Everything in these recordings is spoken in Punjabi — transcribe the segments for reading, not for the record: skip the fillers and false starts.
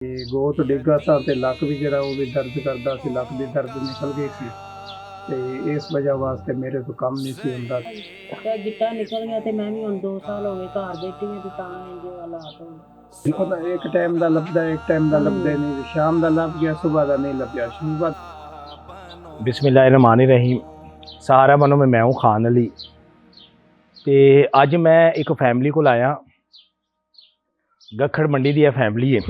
ਤੇ ਗੋਤ ਡਿੱਗਾ सा ਤੇ ਲੱਕ ਵੀ ਜਿਹੜਾ ਉਹ ਵੀ ਦਰਦ ਕਰਦਾ ਸੀ, ਲੱਕ ਦੀ ਦਰਦ ਨਿਕਲ ਗਈ ਸੀ ਤੇ ਇਸ ਵਜ੍ਹਾ ਵਾਸਤੇ ਮੇਰੇ ਤੋਂ ਕੰਮ ਨਹੀਂ ਸੀ ਹੁੰਦਾ। ਤੇ ਗਿੱਟਾ ਨਿਕਲ ਗਿਆ ਤੇ ਮੈਂ ਵੀ ਹੁਣ 2 ਸਾਲ ਹੋ ਗਏ ਘਰ ਬੈਠੀ ਹਾਂ ਤੇ ਤਾਂ ਇੰਜ ਹਾਲਾਤ ਹੋ ਗਏ। ਦੇਖੋ ਨਾ, ਇੱਕ ਟਾਈਮ ਦਾ ਲੱਭਦਾ, ਇੱਕ ਟਾਈਮ ਦਾ ਲੱਭਦਾ ਨਹੀਂ, ਸ਼ਾਮ ਦਾ ਲੱਭ ਗਿਆ, ਸੁਬਾਹ ਦਾ नहीं ਲੱਭਿਆ। ਸੁਬਾਹ ਬਿਸਮਿਲ੍ਲਾਹਿਰਰਹਿਮਾनिर्रहीम। ਸਾਰਾ ਬਨੋ ਮੈਂ ਹੂੰ ਖਾਨ ਅਲੀ ਤੇ ਅੱਜ ਮੈਂ ਇੱਕ ਫੈਮਿਲੀ ਕੋਲ ਆਇਆ। ਗੱਖੜ ਮੰਡੀ ਦੀ ਇਹ ਫੈਮਿਲੀ ਹੈ।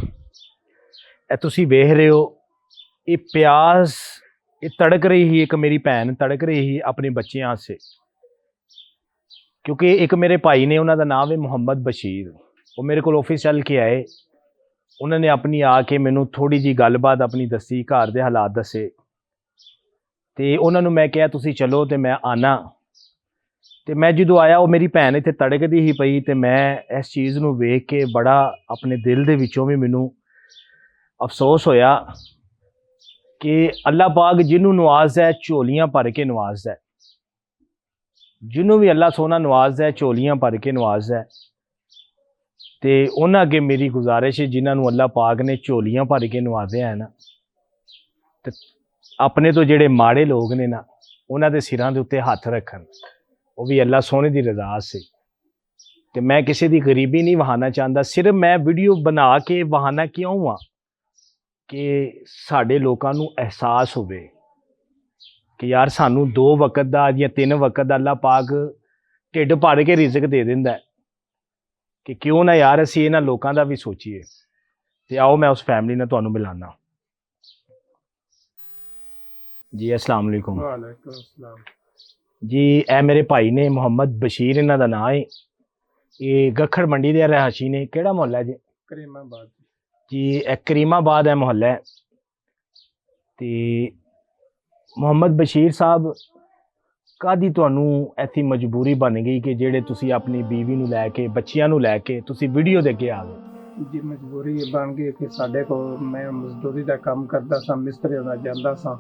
ਇਹ ਤੁਸੀਂ ਵੇਖ ਰਹੇ ਹੋ, ਇਹ ਪਿਆਜ਼ ਇਹ ਤੜਕ ਰਹੀ ਹੀ, ਇੱਕ ਮੇਰੀ ਭੈਣ ਤੜਕ ਰਹੀ ਹੀ ਆਪਣੇ ਬੱਚਿਆਂ ਵਾਸਤੇ, ਕਿਉਂਕਿ ਇੱਕ ਮੇਰੇ ਭਾਈ ਨੇ, ਉਹਨਾਂ ਦਾ ਨਾਮ ਹੈ ਮੁਹੰਮਦ ਬਸ਼ੀਰ। ਉਹ ਮੇਰੇ ਕੋਲ ਆਫਿਸ ਚੱਲ ਕੇ ਆਏ, ਉਹਨਾਂ ਨੇ ਆਪਣੀ ਆ ਕੇ ਮੈਨੂੰ ਥੋੜੀ ਜੀ ਗੱਲਬਾਤ ਆਪਣੀ ਦੱਸੀ, ਘਰ ਦੇ ਹਾਲਾਤ ਦੱਸੇ ਤੇ ਉਹਨਾਂ ਨੂੰ ਮੈਂ ਕਿਹਾ ਤੁਸੀਂ ਚਲੋ ਤੇ ਮੈਂ ਆਨਾ। ਤੇ ਮੈਂ ਜਦੋਂ ਆਇਆ, ਉਹ ਮੇਰੀ ਭੈਣ ਇੱਥੇ ਤੜਕਦੀ ਹੀ ਪਈ ਤੇ ਮੈਂ ਇਸ ਚੀਜ਼ ਨੂੰ ਵੇਖ ਕੇ ਬੜਾ ਆਪਣੇ ਦਿਲ ਦੇ ਵਿੱਚੋਂ ਵੀ ਮੈਨੂੰ ਅਫਸੋਸ ਹੋਇਆ ਕਿ ਅੱਲਾਹ ਪਾਕ ਜਿਹਨੂੰ ਨਵਾਜ਼ਦਾ ਹੈ ਝੋਲੀਆਂ ਭਰ ਕੇ ਨਵਾਜ਼ਦਾ ਹੈ। ਜਿਹਨੂੰ ਵੀ ਅੱਲਾਹ ਸੋਹਣਾ ਨਵਾਜ਼ਦਾ ਹੈ ਝੋਲੀਆਂ ਭਰ ਕੇ ਨਵਾਜ਼ਦਾ ਹੈ। ਤੇ ਉਹਨਾਂ ਅੱਗੇ ਮੇਰੀ ਗੁਜ਼ਾਰਿਸ਼ ਹੈ, ਜਿਨ੍ਹਾਂ ਨੂੰ ਅੱਲਾਹ ਪਾਕ ਨੇ ਝੋਲੀਆਂ ਭਰ ਕੇ ਨਵਾਜ਼ਿਆ ਹੈ ਨਾ, ਤੇ ਆਪਣੇ ਤੋਂ ਜਿਹੜੇ ਮਾੜੇ ਲੋਕ ਨੇ ਨਾ, ਉਹਨਾਂ ਦੇ ਸਿਰਾਂ ਦੇ ਉੱਤੇ ਹੱਥ ਰੱਖਣ, ਉਹ ਵੀ ਅੱਲਾਹ ਸੋਹਣੇ ਦੀ ਰਜ਼ਾ ਸੇ। ਤੇ ਮੈਂ ਕਿਸੇ ਦੀ ਗਰੀਬੀ ਨਹੀਂ ਵਹਾਉਣਾ ਚਾਹੁੰਦਾ, ਸਿਰਫ ਮੈਂ ਵੀਡੀਓ ਬਣਾ ਕੇ ਵਹਾਉਣਾ ਕਿਉਂ ਆ ਕਿ ਸਾਡੇ ਲੋਕਾਂ ਨੂੰ ਅਹਿਸਾਸ ਹੋਵੇ ਕਿ ਯਾਰ ਸਾਨੂੰ 2 ਵਕਤ ਦਾ ਜਾਂ 3 ਵਕਤ ਦਾ ਅੱਲਾਹ ਪਾਕ ਢਿੱਡ ਭਰ ਕੇ ਰਿਜ਼ਕ ਦੇ ਦਿੰਦਾ ਹੈ, ਕਿ ਕਿਉਂ ਨਾ ਯਾਰ ਅਸੀਂ ਇਹਨਾਂ ਲੋਕਾਂ ਦਾ ਵੀ ਸੋਚੀਏ। ਤੇ ਆਓ ਮੈਂ ਉਸ ਫੈਮਿਲੀ ਨਾਲ ਤੁਹਾਨੂੰ ਮਿਲਾਨਾ ਜੀ। अस्सलाम वालेकुम ਵਾਲੇਕੁਮ अस्सलाम जी। ਇਹ ਮੇਰੇ ਭਾਈ ਨੇ ਮੁਹੰਮਦ ਬਸ਼ੀਰ, ਇਹਨਾਂ ਦਾ ਨਾਂ ਹੈ। ਇਹ ਗੱਖੜ ਮੰਡੀ ਦੇ ਰਿਹਾਇਸ਼ੀ ਨੇ। ਕਿਹੜਾ ਮੁਹੱਲਾ ਜੀ? ਕਰੀਮਾਬਾਦ ਜੀ ਇਹ ਕਰੀਮਾਬਾਦ ਹੈ ਮੁਹੱਲਾ ਹੈ। ਤੇ ਮੁਹੰਮਦ ਬਸ਼ੀਰ ਸਾਹਿਬ, ਕਾਹਦੀ ਤੁਹਾਨੂੰ ਐਸੀ ਮਜਬੂਰੀ ਬਣ ਗਈ ਕਿ ਜਿਹੜੇ ਤੁਸੀਂ ਆਪਣੀ ਬੀਵੀ ਨੂੰ ਲੈ ਕੇ, ਬੱਚਿਆਂ ਨੂੰ ਲੈ ਕੇ ਤੁਸੀਂ ਵੀਡੀਓ ਦੇ ਅੱਗੇ ਆ ਗਏ? ਜੀ ਮਜਬੂਰੀ ਇਹ ਬਣ ਗਈ ਕਿ ਸਾਡੇ ਕੋਲ, ਮੈਂ ਮਜ਼ਦੂਰੀ ਦਾ ਕੰਮ ਕਰਦਾ ਸਾਂ, ਮਿਸਤਰੀਆਂ ਨਾਲ ਜਾਂਦਾ ਸਾਂ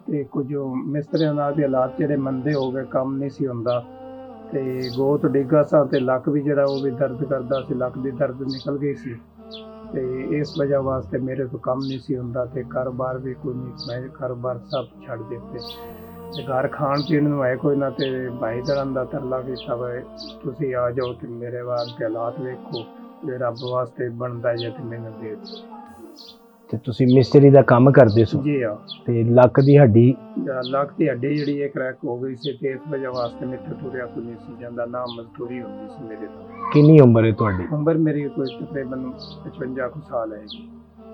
ਤੇ ਕੁਝ ਮਿਸਤਰੀਆਂ ਨਾਲ ਵੀ ਹਾਲਾਤ ਜਿਹੜੇ ਮੰਦੇ ਹੋ ਗਏ, ਕੰਮ ਨਹੀਂ ਸੀ ਹੁੰਦਾ ਤੇ ਗੋਤ ਡਿੱਗਾ ਸਾਂ ਤੇ ਲੱਕ ਵੀ ਜਿਹੜਾ ਉਹ ਵੀ ਦਰਦ ਕਰਦਾ ਸੀ, ਲੱਕ ਦੀ ਦਰਦ ਨਿਕਲ ਗਈ ਸੀ ਤੇ ਇਸ ਵਜ੍ਹਾ ਵਾਸਤੇ ਮੇਰੇ ਤੋਂ ਕੰਮ ਨਹੀਂ ਸੀ ਹੁੰਦਾ ਤੇ ਕਾਰੋਬਾਰ ਵੀ ਕੋਈ ਨਹੀਂ, ਮੈਂ ਕਾਰੋਬਾਰ ਸਭ ਛੱਡ ਦਿੱਤੇ ਤੇ ਘਰ ਖਾਣ ਪੀਣ ਨੂੰ ਹੈ ਕੋਈ ਨਾ। ਤੇ ਭਾਈ ਦਰਾਂ ਦਾ ਤਰਲਾ ਕੀਤਾ ਵਾ, ਤੁਸੀਂ ਆ ਜਾਓ ਤੇ ਮੇਰੇ ਵਾਸਤੇ ਹਾਲਾਤ ਵੇਖੋ, ਜੇ ਰੱਬ ਵਾਸਤੇ ਬਣਦਾ ਜੇ ਤੇ ਮੈਨੂੰ ਦੇ ਦਿਓ। ਤੇ ਤੁਸੀਂ ਮਿਸਤਰੀ ਦਾ ਕੰਮ ਕਰਦੇ ਸੋ? ਜੀ ਹਾਂ। ਤੇ ਲੱਕ ਦੀ ਹੱਡੀ, ਲੱਕ ਦੀ ਹੱਡੀ ਜਿਹੜੀ ਇਹ ਕਰੈਕ ਹੋ ਗਈ ਸੀ ਤੇ ਇਸ ਵਜ੍ਹਾ ਵਾਸਤੇ ਮੇਰੇ ਤੁਰਿਆ ਕੋਈ ਨਹੀਂ ਸੀ ਜਾਂਦਾ, ਨਾ ਮਜ਼ਦੂਰੀ ਹੁੰਦੀ ਸੀ ਮੇਰੇ ਤੋਂ। ਕਿੰਨੀ ਉਮਰ ਹੈ ਤੁਹਾਡੀ? ਉਮਰ ਮੇਰੀ ਕੋਈ ਤਕਰੀਬਨ 55 ਕੁ ਸਾਲ ਹੈ।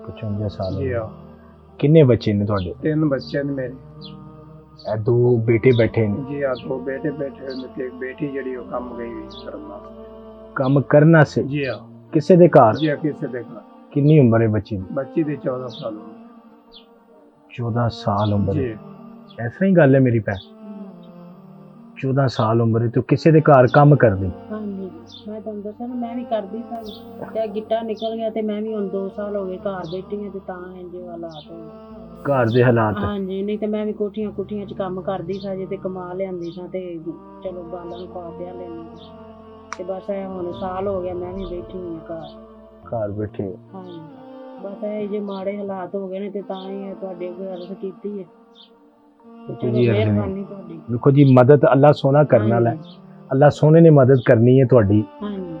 55 ਸਾਲ? ਜੀ ਹਾਂ। ਕਿੰਨੇ ਬੱਚੇ ਨੇ ਤੁਹਾਡੇ? 3 ਬੱਚੇ ਨੇ ਮੇਰੇ। ਇਹ 2 ਬੇਟੇ ਬੈਠੇ ਨੇ? ਜੀ ਹਾਂ, 2 ਬੇਟੇ ਬੈਠੇ ਹੋਏ ਨੇ ਤੇ ਇੱਕ ਬੇਟੀ ਜਿਹੜੀ ਉਹ ਕੰਮ ਗਈ ਹੋਈ ਕਰਨ ਵਾਸਤੇ। ਕੰਮ ਕਰਨਾ ਸੀ? ਜੀ ਹਾਂ। ਕਿਸੇ ਦੇ ਘਰ? ਜੀ ਹਾਂ, ਕਿਸੇ ਦੇ ਘਰ। ਕਿੰਨੀ ਉਮਰ ਹੈ ਬੱਚੀ ਦੀ? ਬੱਚੀ ਦੀ 14 ਸਾਲ ਉਮਰ। 14 ਸਾਲ ਉਮਰ ਜੀ। ਹੈ? ਐਸਾ ਹੀ ਗੱਲ ਹੈ ਮੇਰੀ ਭੈਣ, 14 ਸਾਲ ਉਮਰ ਹੈ ਤੇ ਕਿਸੇ ਦੇ ਘਰ ਕੰਮ ਕਰਦੀ? ਹਾਂਜੀ, ਮੈਂ ਤੁਹਾਨੂੰ ਦੱਸਿਆ ਨਾ, ਮੈਂ ਵੀ ਕਰਦੀ ਸਾਂ ਤੇ ਗਿੱਟਾ ਨਿਕਲ ਗਿਆ ਤੇ ਮੈਂ ਵੀ ਹੁਣ 2 ਸਾਲ ਹੋ ਗਏ ਘਰ ਬੈਠੀ ਹਾਂ ਤੇ ਤਾਂ ਇੰਜ ਹਾਲਾਤ ਹੋ ਗਏ। ਘਰ ਦੇ ਹਾਲਾਤ? ਹਾਂਜੀ, ਨਹੀਂ ਤੇ ਮੈਂ ਵੀ ਕੋਠੀਆਂ 'ਚ ਕੰਮ ਕਰਦੀ ਸਾਂ ਜੇ ਤੇ ਕਮਾ ਲਿਆਂਦੀ ਸਾਂ ਤੇ ਚਲੋ ਬਾਲਾਂ ਨੂੰ ਖਾ ਪਿਆ ਲੈਂਦੀ ਤੇ ਬਸ ਇਹ ਹੁਣ ਸਾਲ ਹੋ ਗਿਆ ਮੈਂ ਵੀ ਬੈਠੀ ਹਾਂ ਘਰ ਬੈਠੇ? ਹਾਂਜੀ, ਬਸ ਇਹ ਜੇ ਮਾੜੇ ਹਾਲਾਤ ਹੋ ਗਏ ਨੇ ਤੇ ਤਾਂ ਹੀ ਤੁਹਾਡੇ ਅੱਗੇ ਅਰਜ਼ ਕੀਤੀ ਹੈ। ਚਲੋ ਮਿਹਰਬਾਨੀ ਤੁਹਾਡੀ। ਦੇਖੋ ਜੀ, ਮਦਦ ਅੱਲਾਹ ਸੋਹਣਾ ਕਰਨ ਵਾਲਾ ਹੈ, ਅੱਲਾਹ ਸੋਹਣੇ ਨੇ ਮਦਦ ਕਰਨੀ ਹੈ ਤੁਹਾਡੀ। ਹਾਂਜੀ,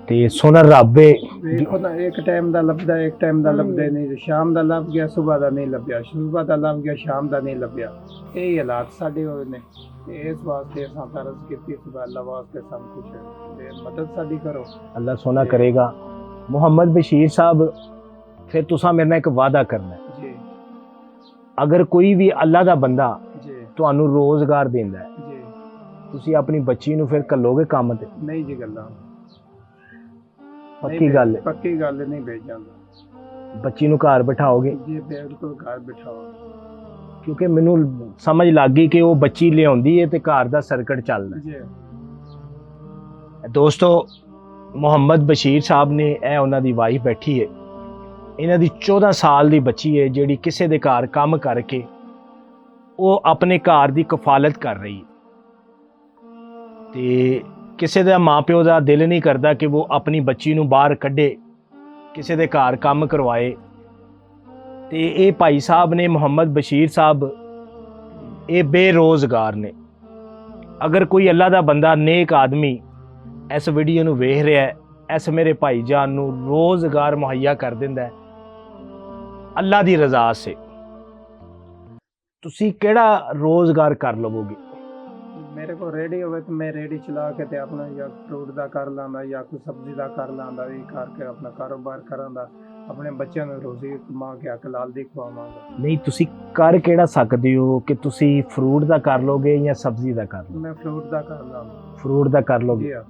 ਤੇ ਸੋਹਣਾ ਰੱਬ ਹੈ। ਵੇਖੋ ਨਾ, ਇੱਕ ਟਾਈਮ ਦਾ ਲੱਭਦਾ, ਇੱਕ ਟਾਈਮ ਦਾ ਲੱਭਦਾ ਨਹੀਂ, ਸ਼ਾਮ ਦਾ ਲੱਭ ਗਿਆ, ਸੁਬਾਹ ਦਾ ਨਹੀਂ ਲੱਭਿਆ, ਸੁਬਾਹ ਦਾ ਲੱਭ ਗਿਆ, ਸ਼ਾਮ ਦਾ ਨਹੀਂ ਲੱਭਿਆ। ਇਹ ਹਾਲਾਤ ਸਾਡੇ ਹੋਏ ਨੇ ਤੇ ਇਸ ਵਾਸਤੇ ਅਸਾਂ ਤਰਸ ਕੀਤੀ ਸੁਬਾਹ ਅੱਲਾਹ ਵਾਸਤੇ ਸਭ ਕੁਝ ਤੇ ਮਦਦ ਸਾਡੀ ਕਰੋ, ਅੱਲਾਹ ਸੋਹਣਾ ਕਰੇਗਾ। ਮੁਹੰਮਦ ਬਸ਼ੀਰ ਸਾਹਿਬ, ਫਿਰ ਤੁਸੀਂ ਮੇਰੇ ਨਾਲ ਇੱਕ ਵਾਅਦਾ ਕਰਨਾ ਹੈ। ਜੀ ਅਗਰ ਕੋਈ ਵੀ ਅੱਲਾਹ ਦਾ ਬੰਦਾ ਜੀ ਤੁਹਾਨੂੰ ਰੋਜ਼ਗਾਰ ਦਿੰਦਾ ਹੈ, ਜੀ। ਤੁਸੀਂ ਆਪਣੀ ਬੱਚੀ ਨੂੰ ਫਿਰ ਘੱਲੋਗੇ ਕੰਮ ਤੇ? ਨਹੀਂ ਜੀ, ਗੱਲਾਂ ਪੱਕੀ ਗੱਲ ਹੈ? ਪੱਕੀ ਗੱਲ ਨਹੀਂ ਭੇਜ ਜਾਂਦਾ। ਬੱਚੀ ਨੂੰ ਘਰ ਬਿਠਾਓਗੇ? ਜੀ ਬਿਲਕੁਲ, ਘਰ ਬਿਠਾਓ। ਕਿਉਂਕਿ ਮੈਨੂੰ ਸਮਝ ਲੱਗ ਗਈ ਕਿ ਉਹ ਬੱਚੀ ਲਿਆਉਂਦੀ ਹੈ ਤੇ ਘਰ ਦਾ ਸਰਕਟ ਚੱਲਦਾ ਜੀ ਹੈ। ਦੋਸਤੋ, ਮੁਹੰਮਦ ਬਸ਼ੀਰ ਸਾਹਿਬ ਨੇ, ਇਹ ਉਹਨਾਂ ਦੀ ਵਾਈਫ ਬੈਠੀ ਹੈ, ਇਹਨਾਂ ਦੀ 14 ਸਾਲ ਦੀ ਬੱਚੀ ਹੈ ਜਿਹੜੀ ਕਿਸੇ ਦੇ ਘਰ ਕੰਮ ਕਰਕੇ ਉਹ ਆਪਣੇ ਘਰ ਦੀ ਕਫਾਲਤ ਕਰ ਰਹੀ ਹੈ। ਤੇ ਕਿਸੇ ਦਾ ਮਾਪਿਓ ਦਾ ਦਿਲ ਨਹੀਂ ਕਰਦਾ ਕਿ ਉਹ ਆਪਣੀ ਬੱਚੀ ਨੂੰ ਬਾਹਰ ਕੱਢੇ, ਕਿਸੇ ਦੇ ਘਰ ਕੰਮ ਕਰਵਾਏ ਤੇ ਇਹ ਭਾਈ ਸਾਹਿਬ ਨੇ ਮੁਹੰਮਦ ਬਸ਼ੀਰ ਸਾਹਿਬ ਇਹ ਬੇਰੋਜ਼ਗਾਰ ਨੇ। ਅਗਰ ਕੋਈ ਅੱਲਾ ਦਾ ਬੰਦਾ ਨੇਕ ਆਦਮੀ ਇਸ ਵੀਡੀਓ ਨੂੰ ਵੇਖ ਰਿਹਾ ਹੈ, ਇਸ ਮੇਰੇ ਭਾਈ ਜਾਨ ਨੂੰ ਰੋਜ਼ਗਾਰ ਮੁਹੱਈਆ ਕਰ ਦਿੰਦਾ ਹੈ ਅੱਲਾ ਦੀ ਰਜ਼ਾ ਸੇ, ਤੁਸੀਂ ਕਿਹੜਾ ਰੋਜ਼ਗਾਰ ਕਰ ਲਵੋਗੇ? ਮੇਰੇ ਕੋਲ ਰੇਹੜੀ ਹੋਵੇ ਤਾਂ ਮੈਂ ਰੇਹੜੀ ਚਲਾ ਕੇ ਤੇ ਆਪਣਾ ਜਾਂ ਫਰੂਟ ਦਾ ਕਰ ਲਾਂਦਾ ਜਾਂ ਕੋਈ ਸਬਜ਼ੀ ਦਾ ਕਰ ਲਾਂਦਾ, ਵੀ ਕਰਕੇ ਆਪਣਾ ਕਾਰੋਬਾਰ ਕਰਾਂਦਾ, ਆਪਣੇ ਬੱਚਿਆਂ ਨੂੰ ਰੋਜ਼ੀ ਕਮਾ ਕੇ ਹੱਕ ਲਾਲ ਦੀ ਖਵਾਵਾਂਗਾ। ਨਹੀਂ, ਤੁਸੀਂ ਕਰ ਕਿਹੜਾ ਸਕਦੇ ਹੋ ਕਿ ਤੁਸੀਂ ਫਰੂਟ ਦਾ ਕਰ ਲੋਗੇ ਜਾਂ ਸਬਜ਼ੀ ਦਾ ਕਰ ਲੋਗੇ? ਮੈਂ ਫਰੂਟ ਦਾ ਕਰ ਲਾਂਗਾ। ਫਰੂਟ ਦਾ ਕਰ ਜੀ ਲੋਗੇ। ਹਾਂ।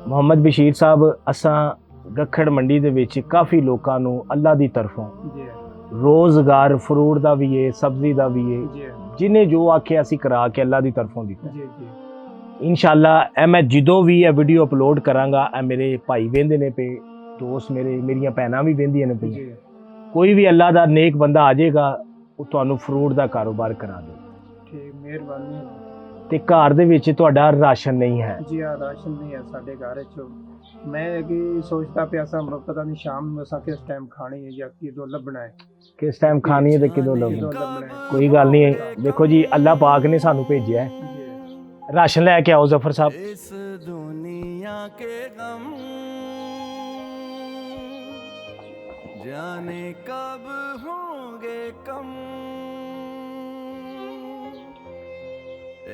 ਮੁਹੰਮਦ ਬਸ਼ੀਰ ਸਾਹਿਬ, ਅਸਾਂ ਗੱਖੜ ਮੰਡੀ ਦੇ ਵਿੱਚ ਕਾਫੀ ਲੋਕਾਂ ਨੂੰ ਅੱਲਾ ਦੀ ਤਰਫੋਂ ਜੀ ਹਾਂ। ਰੋਜ਼ਗਾਰ ਫਰੂਟ ਦਾ ਵੀ ਹੈ, ਸਬਜ਼ੀ ਦਾ ਵੀ ਹੈ, ਜੀ ਹਾਂ। ਜਿਨੇ ਜੋ ਆਖਿਆ ਅਸੀਂ ਕਰਾ ਕੇ ਅੱਲਾ ਦੀ ਤਰਫੋਂ ਦਿੱਤਾ। ਜੀ ਜੀ ਇਨਸ਼ਾਅੱਲਾ ਇਹ ਮੈਂ ਜਦੋਂ ਵੀ ਇਹ ਵੀਡੀਓ ਅਪਲੋਡ ਕਰਾਂਗਾ, ਇਹ ਮੇਰੇ ਭਾਈ ਵੇਂਦੇ ਨੇ ਪਏ, ਦੋਸਤ ਮੇਰੀਆਂ ਭੈਣਾਂ ਵੀ ਵੇਂਦੀਆਂ ਨੇ ਪਈਆਂ, ਜੀ ਕੋਈ ਵੀ ਅੱਲਾ ਦਾ ਨੇਕ ਬੰਦਾ ਆ ਜਾਏਗਾ ਉਹ ਤੁਹਾਨੂੰ ਫਰੂਟ ਦਾ ਕਾਰੋਬਾਰ ਕਰਾ ਦੇ। ਠੀਕ, ਮਿਹਰਬਾਨੀ। ਤੇ ਘਰ ਦੇ ਵਿੱਚ ਤੁਹਾਡਾ ਰਾਸ਼ਨ ਨਹੀਂ ਹੈ? ਜੀ ਹਾਂ, ਰਾਸ਼ਨ ਨਹੀਂ ਹੈ ਸਾਡੇ ਘਰ 'ਚ। ਮੈਂ ਕੀ ਸੋਚਦਾ ਪਿਆ ਸਾਂ, ਪਤਾ ਨਹੀਂ ਸ਼ਾਮ ਨੂੰ ਅਸਾਂ ਕਿਸ ਟਾਈਮ ਖਾਣੀ ਹੈ ਜਾਂ ਕਿਦੋਂ ਲੱਭਣਾ ਹੈ, ਕਿਸ ਟਾਈਮ ਖਾਣੀ ਹੈ ਤੇ ਕਿਦੋਂ ਕਿਦੋਂ ਲੱਭਣਾ? ਲੱਭਣਾ ਹੈ। ਕੋਈ ਗੱਲ ਨਹੀਂ, ਦੇਖੋ ਜੀ ਅੱਲਾ ਪਾਕ ਨੇ ਸਾਨੂੰ ਭੇਜਿਆ ਹੈ, ਜੀ ਰਾਸ਼ਨ ਲੈ ਕੇ ਆਓ ਜ਼ਫਰ ਸਾਹਿਬ। इस दुनिया के गम जाने कब होंगे कम,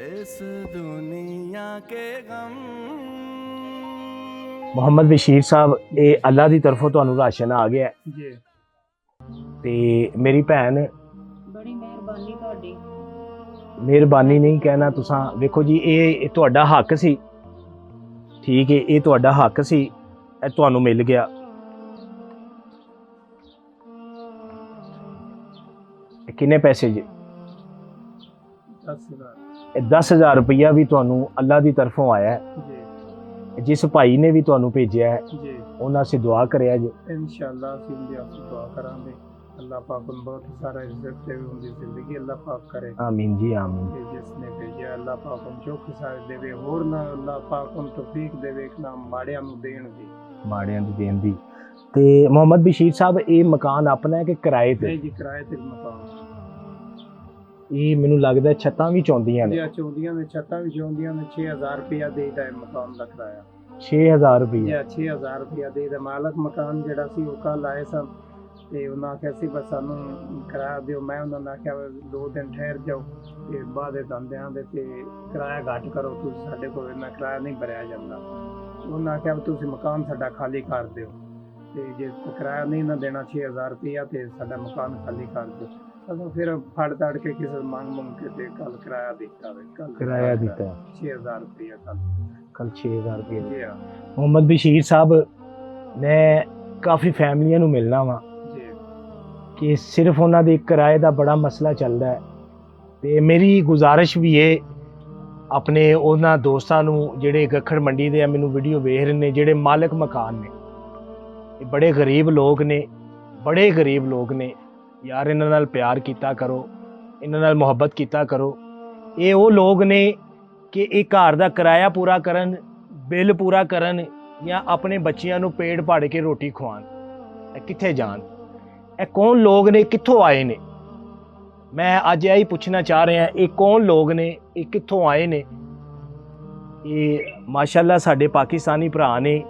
इस दुनिया के गम। ਮੁਹੰਮਦ ਬਸ਼ੀਰ ਸਾਹਿਬ, ਇਹ ਅੱਲਾ ਦੀ ਤਰਫੋਂ ਤੁਹਾਨੂੰ ਰਾਸ਼ਨ ਆ ਗਿਆ ਹੈ। ਜੀ ਤੇ ਮੇਰੀ ਭੈਣ, ਬੜੀ ਮਿਹਰਬਾਨੀ ਤੁਹਾਡੀ। ਮਿਹਰਬਾਨੀ ਨਹੀਂ ਕਹਿਣਾ ਤੁਸਾਂ, ਵੇਖੋ ਜੀ ਇਹ ਤੁਹਾਡਾ ਹੱਕ ਸੀ, ਠੀਕ ਹੈ, ਇਹ ਤੁਹਾਡਾ ਹੱਕ ਸੀ, ਇਹ ਤੁਹਾਨੂੰ ਮਿਲ ਗਿਆ। ਇਹ ਕਿੰਨੇ ਪੈਸੇ ਜੀ? 10,000। ਇਹ 10,000 ਰੁਪਈਆ ਵੀ ਤੁਹਾਨੂੰ ਅੱਲਾ ਦੀ ਤਰਫੋਂ ਆਇਆ ਹੈ। ਜੀ ਜਿਸ ਭਾਈ ਨੇ ਵੀ ਤੁਹਾਨੂੰ ਭੇਜਿਆ ਹੈ ਜੀ ਉਹਨਾਂ ਸੇ ਦੁਆ ਕਰਿਆ ਜੀ। इंशाल्लाह ਅਸੀਂ ਉਹਦੀ ਆਪ ਦੁਆ ਕਰਾਂਗੇ। ਅੱਲਾਹ ਪਾਕ ਨੂੰ ਬਹੁਤ ਸਾਰਾ ਇੱਜ਼ਤ ਤੇ ਉਹਦੀ ਜ਼ਿੰਦਗੀ ਅੱਲਾਹ ਪਾਕ ਕਰੇ। ਆਮੀਨ ਜੀ ਆਮੀਨ। ਤੇ ਜਿਸ ਨੇ ਭੇਜਿਆ ਅੱਲਾਹ ਪਾਕ ਨੂੰ ਚੋਖ ਸਾਰ ਦੇਵੇ, ਹੋਰ ਨਾ ਅੱਲਾਹ ਪਾਕ ਨੂੰ ਤੌਫੀਕ ਦੇਵੇ ਕਿ ਨਾ ਮਾੜਿਆਂ ਨੂੰ ਦੇਣ ਦੀ। ਮਾੜਿਆਂ ਦੀ ਦੇਣ ਦੀ। ਤੇ ਮੁਹੰਮਦ ਬਸ਼ੀਰ ਸਾਹਿਬ, ਇਹ ਮਕਾਨ ਆਪਣਾ ਹੈ ਕਿ ਕਿਰਾਏ ਤੇ? ਨਹੀਂ ਜੀ, ਕਿਰਾਏ ਤੇ ਮਕਾਨ। ਇਹ ਮੈਨੂੰ ਲੱਗਦਾ ਛੱਤਾਂ ਵੀ ਚੌਂਦੀਆਂ ਨੇ। ਜੀ ਚੌਂਦੀਆਂ ਨੇ, ਛੱਤਾਂ ਵੀ ਚੌਂਦੀਆਂ ਨੇ। 6,000 ਰੁਪਇਆ ਦੇਈਦਾ ਹੈ ਮਕਾਨ ਦਾ ਕਿਰਾਇਆ। 6,000 ਜੀ ਰੁਪਈਆ? 6,000 ਰੁਪਇਆ ਦੇਈਦਾ। ਮਾਲਕ ਮਕਾਨ ਜਿਹੜਾ ਸੀ ਉਹ ਕੱਲ੍ਹ ਆਏ ਸਨ ਤੇ ਉਹਨਾਂ ਆਖਿਆ ਸੀ ਬਸ ਸਾਨੂੰ ਕਿਰਾਇਆ ਦਿਓ। ਮੈਂ ਉਹਨਾਂ ਨੂੰ ਆਖਿਆ 2 ਦਿਨ ਠਹਿਰ ਜਾਓ ਤੇ ਬਾਅਦ ਦੰਦਿਆਂ ਦੇ ਤੇ ਕਿਰਾਇਆ ਘੱਟ ਕਰੋ, ਤੁਸੀਂ ਸਾਡੇ ਕੋਲ ਇੰਨਾ ਕਿਰਾਇਆ ਨਹੀਂ ਭਰਿਆ ਜਾਂਦਾ। ਉਹਨਾਂ ਆਖਿਆ ਤੁਸੀਂ ਮਕਾਨ ਸਾਡਾ ਖਾਲੀ ਕਰ ਦਿਓ ਤੇ ਜੇ ਕਿਰਾਇਆ ਨਹੀਂ ਨਾ ਦੇਣਾ 6,000 ਰੁਪਇਆ ਤੇ ਸਾਡਾ ਮਕਾਨ ਖਾਲੀ ਕਰ ਦਿਓ। ਅਸੀਂ ਫਿਰ ਫੜ ਤੜ ਕੇ ਕਿਸੇ ਮੰਗ ਕੇ ਤੇ ਕੱਲ ਕਿਰਾਇਆ ਦਿੱਤਾ ਵੇ। ਕੱਲ ਕਿਰਾਇਆ ਦਿੱਤਾ 6,000 ਰੁਪਇਆ ਕੱਲ 6,000 ਰੁਪਏ। ਜੀ ਹਾਂ। ਮੁਹੰਮਦ ਬਸ਼ੀਰ ਸਾਹਿਬ, ਮੈਂ ਕਾਫੀ ਫੈਮਲੀਆਂ ਨੂੰ ਮਿਲਣਾ ਵਾ ਜੀ ਕਿ ਸਿਰਫ ਉਹਨਾਂ ਦੇ ਕਿਰਾਏ ਦਾ ਬੜਾ ਮਸਲਾ ਚੱਲਦਾ ਹੈ। ਤੇ ਮੇਰੀ ਗੁਜ਼ਾਰਿਸ਼ ਵੀ ਹੈ ਆਪਣੇ ਉਹਨਾਂ ਦੋਸਤਾਂ ਨੂੰ ਜਿਹੜੇ ਗੱਖੜ ਮੰਡੀ ਦੇ ਆ ਮੈਨੂੰ ਵੀਡੀਓ ਵੇਖ ਰਹੇ ਨੇ, ਜਿਹੜੇ ਮਾਲਕ ਮਕਾਨ ਨੇ, ਇਹ ਬੜੇ ਗਰੀਬ ਲੋਕ ਨੇ, ਬੜੇ ਗਰੀਬ ਲੋਕ ਨੇ ਯਾਰ, ਇਹਨਾਂ ਨਾਲ ਪਿਆਰ ਕੀਤਾ ਕਰੋ, ਇਹਨਾਂ ਨਾਲ ਮੁਹੱਬਤ ਕੀਤਾ ਕਰੋ। ਇਹ ਉਹ ਲੋਕ ਨੇ ਕਿ ਇਹ ਘਰ ਦਾ ਕਿਰਾਇਆ ਪੂਰਾ ਕਰਨ, ਬਿੱਲ ਪੂਰਾ ਕਰਨ ਜਾਂ ਆਪਣੇ ਬੱਚਿਆਂ ਨੂੰ ਪੇਟ ਪਾੜ ਕੇ ਰੋਟੀ ਖਵਾਉਣ। ਇਹ ਕਿੱਥੇ ਜਾਣ? ਇਹ ਕੌਣ ਲੋਕ ਨੇ, ਕਿੱਥੋਂ ਆਏ ਨੇ? ਮੈਂ ਅੱਜ ਇਹੀ ਪੁੱਛਣਾ ਚਾਹ ਰਿਹਾ, ਇਹ ਕੌਣ ਲੋਕ ਨੇ, ਇਹ ਕਿੱਥੋਂ ਆਏ ਨੇ? ਇਹ ਮਾਸ਼ਾਅੱਲਾ ਸਾਡੇ ਪਾਕਿਸਤਾਨੀ ਭਰਾ ਨੇ,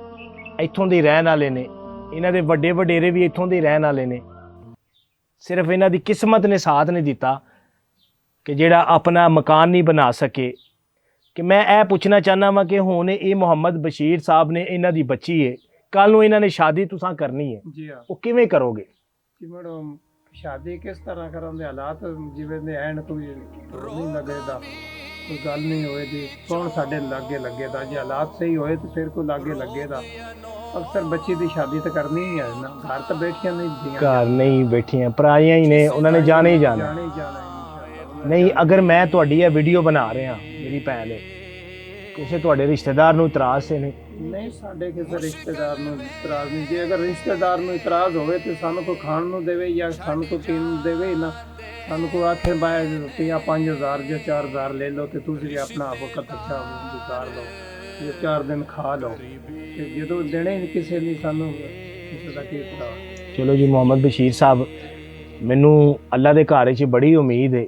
ਇੱਥੋਂ ਦੇ ਰਹਿਣ ਵਾਲੇ ਨੇ, ਇਹਨਾਂ ਦੇ ਵੱਡੇ ਵਡੇਰੇ ਵੀ ਇੱਥੋਂ ਦੇ ਰਹਿਣ ਵਾਲੇ ਨੇ। ਸਿਰਫ ਇਹਨਾਂ ਦੀ ਕਿਸਮਤ ਨੇ ਸਾਥ ਨਹੀਂ ਦਿੱਤਾ ਕਿ ਜਿਹੜਾ ਆਪਣਾ ਮਕਾਨ ਨਹੀਂ ਬਣਾ ਸਕੇ। ਕਿ ਮੈਂ ਇਹ ਪੁੱਛਣਾ ਚਾਹੁੰਦਾ ਵਾਂ ਕਿ ਹੁਣ ਇਹ ਮੁਹੰਮਦ ਬਸ਼ੀਰ ਸਾਹਿਬ ਨੇ, ਇਹਨਾਂ ਦੀ ਬੱਚੀ ਹੈ, ਕੱਲ ਨੂੰ ਇਹਨਾਂ ਨੇ ਸ਼ਾਦੀ ਤੁਸੀਂ ਕਰਨੀ ਹੈ, ਜੀ ਹਾਂ। ਉਹ ਕਿਵੇਂ ਕਰੋਗੇ? ਕਿ ਮੈਡਮ ਸ਼ਾਦੀ ਕਿਸ ਤਰ੍ਹਾਂ ਕਰਨ ਦੇ ਹਾਲਾਤ ਜਿਵੇਂ ਦੇ ਐਨ ਕੋਈ ਨਹੀਂ ਲੱਗੇਦਾ, ਕੋਈ ਗੱਲ ਨਹੀਂ ਹੋਏ ਦੀ ਕੌਣ ਸਾਡੇ ਲਾਗੇ ਲੱਗੇਦਾ। ਜੇ ਹਾਲਾਤ ਸਹੀ ਹੋਏ ਤਾਂ ਫਿਰ ਕੋਈ ਲਾਗੇ ਲੱਗੇਦਾ। ਅਕਸਰ ਬੱਚੀ ਦੀ ਸ਼ਾਦੀ ਤਾਂ ਕਰਨੀ ਹੀ ਹੈ ਨਾ, ਘਰ ਤਾਂ ਬੈਠੀਆਂ ਨਹੀਂ ਦੀਆਂ, ਘਰ ਨਹੀਂ ਬੈਠੀਆਂ, ਪਰਾਈਆਂ ਹੀ ਨੇ, ਉਹਨਾਂ ਨੇ ਜਾਣਾ ਹੀ ਜਾਣਾ। ਜਾਣਾ ਹੀ ਜਾਣਾ ਹੈ। ਨਹੀਂ, ਅਗਰ ਮੈਂ ਤੁਹਾਡੀ ਇਹ ਵੀਡੀਓ ਬਣਾ ਰਿਹਾ, ਮੇਰੀ ਭੈਣ ਹੈ, ਕਿਸੇ ਤੁਹਾਡੇ ਰਿਸ਼ਤੇਦਾਰ ਨੂੰ ਇਤਰਾਜ਼ ਤੇ ਨਹੀਂ, ਸਾਡੇ ਕਿਸੇ ਰਿਸ਼ਤੇਦਾਰ ਨੂੰ ਇਤਰਾਜ਼ ਨਹੀਂ। ਜੇ ਅਗਰ ਰਿਸ਼ਤੇਦਾਰ ਨੂੰ ਇਤਰਾਜ਼ ਹੋਵੇ ਤੇ ਸਾਨੂੰ ਕੋਈ ਖਾਣ ਨੂੰ ਦੇਵੇ ਜਾਂ ਸਾਨੂੰ ਕੋਈ ਪੀਣ ਨੂੰ ਦੇਵੇ ਨਾ, ਸਾਨੂੰ ਕੋਈ ਆਖੇ ਬਾਏ ਰੁਪਇਆ 5,000 ਜਾਂ 4,000 ਲੈ ਲਓ ਤੇ ਤੁਸੀਂ ਆਪਣਾ ਵਕਤ ਅੱਛਾ ਗੁਜ਼ਾਰ ਲਓ, ਜੇ 4 ਦਿਨ ਖਾ ਲਓ। ਤੇ ਜਦੋਂ ਦੇਣੇ ਕਿਸੇ ਨੇ ਸਾਨੂੰ ਕਿਸੇ ਦਾ ਕੀ ਇਤਰਾਜ਼। ਚਲੋ ਜੀ ਮੁਹੰਮਦ ਬਸ਼ੀਰ ਸਾਹਿਬ, ਮੈਨੂੰ ਅੱਲਾ ਦੇ ਘਰ 'ਚ ਬੜੀ ਉਮੀਦ ਹੈ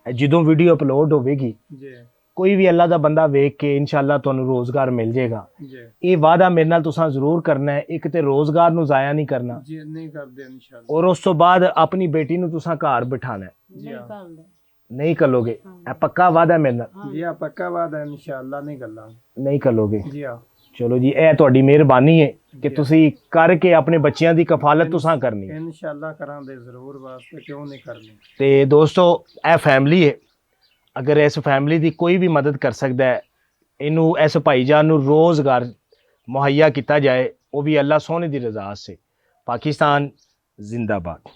ਜਦੋਂ ਵੀਡੀਓ ਅਪਲੋਡ ਹੋਵੇਗੀ ਜੀ ਕੋਈ ਵੀ ਅੱਲਾ ਦਾ ਬੰਦਾ ਵੇਖ ਕੇ ਇਨਸ਼ਾਅੱਲਾ ਤੁਹਾਨੂੰ ਰੋਜ਼ਗਾਰ ਮਿਲ ਜਾਏਗਾ। ਜੀ ਇਹ ਵਾਅਦਾ ਮੇਰੇ ਨਾਲ ਤੁਸੀਂ ਜ਼ਰੂਰ ਕਰਨਾ ਹੈ, ਇੱਕ ਤੇ ਰੋਜ਼ਗਾਰ ਨੂੰ ਜ਼ਾਇਆ ਨਹੀਂ ਕਰਨਾ ਜੀ ਨਹੀਂ ਕਰਦੇ ਇਨਸ਼ਾਅੱਲਾ। ਔਰ ਉਸ ਤੋਂ ਬਾਅਦ ਆਪਣੀ ਬੇਟੀ ਨੂੰ ਤੁਸੀਂ ਘਰ ਬਿਠਾਣਾ ਹੈ, ਜੀ ਨਹੀਂ ਹਾਂ। ਕਰਦੇ ਨਹੀਂ ਕਰੋਗੇ, ਇਹ ਪੱਕਾ ਵਾਅਦਾ ਮੇਰੇ ਨਾਲ, ਜੀ ਆ ਪੱਕਾ ਵਾਦਾ ਇਨਸ਼ਾਅੱਲਾ ਨਹੀਂ ਗੱਲਾਂ। ਨਹੀਂ ਕਰੋਗੇ। ਜੀ ਆ ਚਲੋ ਜੀ, ਇਹ ਤੁਹਾਡੀ ਮਿਹਰਬਾਨੀ ਹੈ ਕਿ ਤੁਸੀਂ ਕਰਕੇ ਆਪਣੇ ਬੱਚਿਆਂ ਦੀ ਕਫਾਲਤ ਤੁਸੀਂ ਕਰਨੀ ਹੈ। ਇਨਸ਼ਾਅੱਲਾ ਕਰਾਂਗੇ ਜ਼ਰੂਰ, ਵਾਸਤੇ ਕਿਉਂ ਨਹੀਂ ਕਰਨੀ। ਤੇ ਦੋਸਤੋ ਇਹ ਫੈਮਿਲੀ ਹੈ, ਅਗਰ ਇਸ ਫੈਮਿਲੀ ਦੀ ਕੋਈ ਵੀ ਮਦਦ ਕਰ ਸਕਦਾ ਹੈ, ਇਹਨੂੰ ਇਸ ਭਾਈਜਾਨ ਨੂੰ ਰੋਜ਼ਗਾਰ ਮੁਹੱਈਆ ਕੀਤਾ ਜਾਏ, ਉਹ ਵੀ ਅੱਲਾ ਸੋਹਣੇ ਦੀ ਰਜ਼ਾ ਸੇ। ਪਾਕਿਸਤਾਨ ਜ਼ਿੰਦਾਬਾਦ।